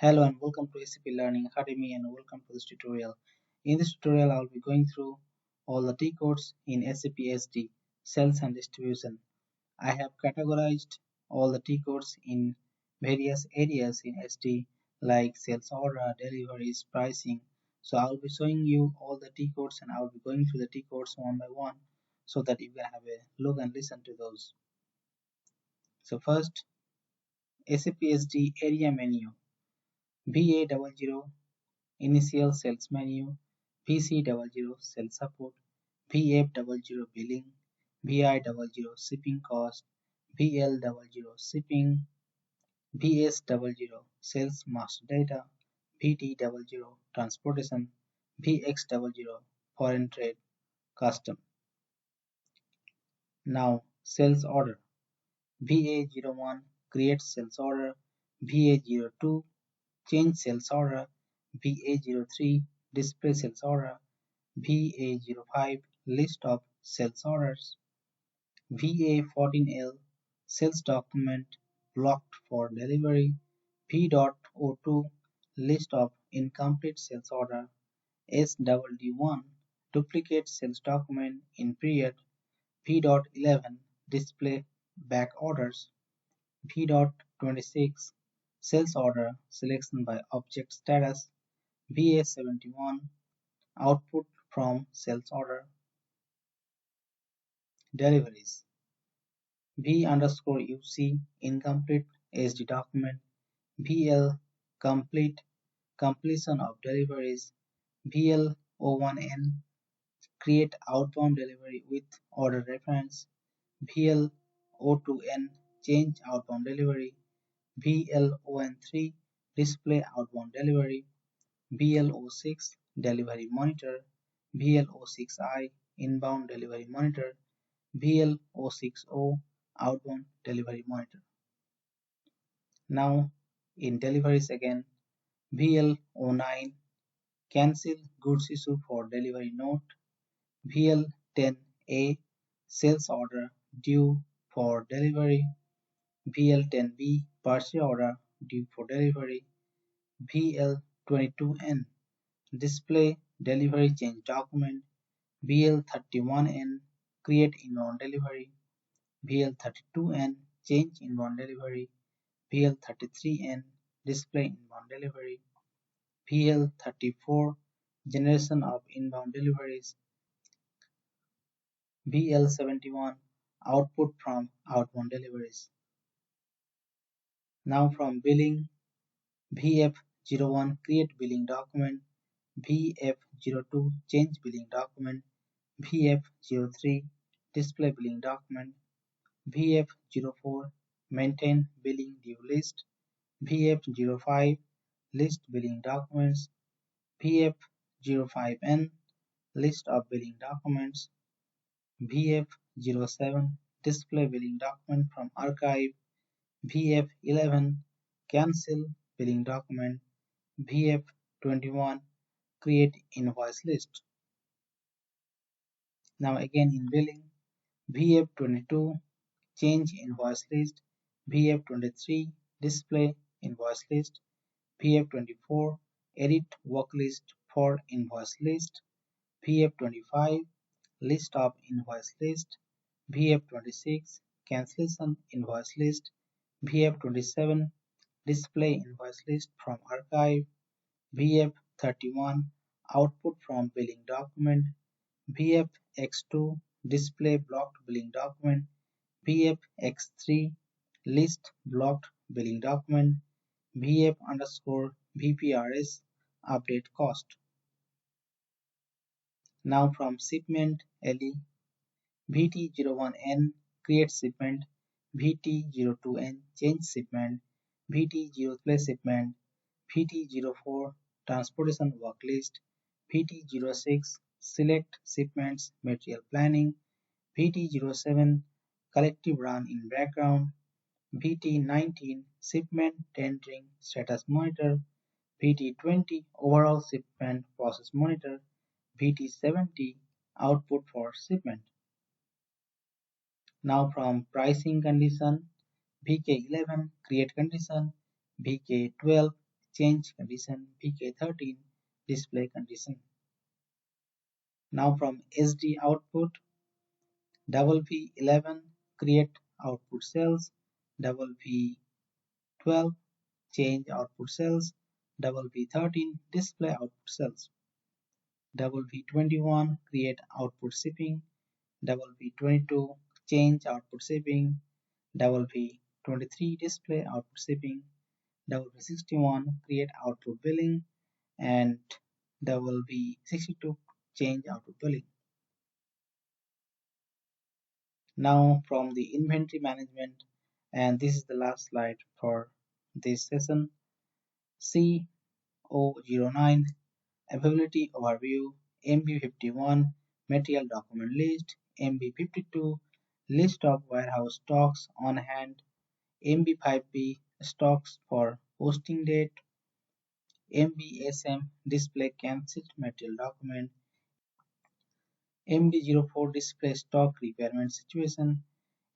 Hello and welcome to SAP Learning Academy and welcome to this tutorial. In this tutorial, I will be going through all the T codes in SAP SD Sales and Distribution. I have categorized all the T codes in various areas in SD like sales order, deliveries, pricing. So I will be showing you all the T codes and I will be going through the T codes one by one so that you can have a look and listen to those. So first, SAP SD area menu. BA00 Initial Sales Menu, PC00 Sales Support, BF00 Billing, BI00 Shipping Cost, BL00 Shipping, BS00 Sales Master Data, BT00 Transportation, BX00 Foreign Trade Custom. Now Sales Order. BA01 Create Sales Order, BA02 Change Sales Order, BA03 Display Sales Order, BA05 List of Sales Orders, BA14L Sales Document Blocked for Delivery, P.02 List of Incomplete Sales Order, SWD1 Duplicate Sales Document in Period, P.11 Display Back Orders, P.26 Sales Order Selection by Object Status, BA71 Output from Sales Order. Deliveries. B_UC Incomplete SD Document, BL Complete Completion of Deliveries, BL01N Create Outbound Delivery with Order Reference, BL02N Change Outbound Delivery, BL03 Display Outbound Delivery, BL06 Delivery Monitor, BL06I Inbound Delivery Monitor, BL060 Outbound Delivery Monitor. Now in deliveries again, BL09 Cancel Goods Issue for Delivery Note, BL10A Sales Order Due for Delivery, BL10B Purchase Order Due for Delivery, BL22N Display Delivery Change Document, BL31N Create Inbound Delivery, BL32N Change Inbound Delivery, BL33N Display Inbound Delivery, BL34 Generation of Inbound Deliveries, BL71 Output from Outbound Deliveries. Now from Billing, BF01 Create Billing Document, BF02 Change Billing Document, BF03 Display Billing Document, BF04 Maintain Billing Due List, BF05 List Billing Documents, BF05N List of Billing Documents, BF07 Display Billing Document from Archive, BF11 Cancel Billing Document, BF21 Create Invoice List. Now again in billing, BF22 Change Invoice List, BF23 Display Invoice List, BF24 Edit Work List for Invoice List, BF25 List of Invoice List, BF26 Cancellation Invoice List, BF27 Display Invoice List from Archive, BF31 Output from Billing Document, BFX2 Display Blocked Billing Document, BFX3 List Blocked Billing Document, BF_VPRS Update Cost. Now from Shipment LE, BT01N Create Shipment, BT02N Change Shipment, BT03 Shipment, BT04 Transportation Work List, BT06 Select Shipments Material Planning, BT07 Collective Run in Background, BT19 Shipment Tendering Status Monitor, BT20 Overall Shipment Process Monitor, BT70 Output for Shipment. Now from Pricing Condition, BK11 Create Condition, BK12 change condition, PK13 display condition. Now from SD output, P11 create output cells, P12 change output cells, P13 display output cells, P21 create output shipping, P22 change output shipping, P23 display output shipping, P61 create output billing, and P62 change output billing. Now from the inventory management, and this is the last slide for this session. CO09 availability overview, MB51 material document list, MB52 list of warehouse stocks on hand, MB5B stocks for posting date, MBSM display cancelled material document, MD04 display stock requirement situation,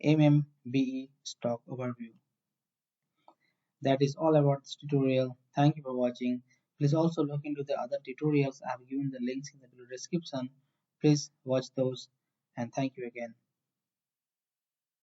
MMBE stock overview. That is all about this tutorial. Thank you for watching. Please also look into the other tutorials. I have given the links in the below description. Please watch those, and thank you again.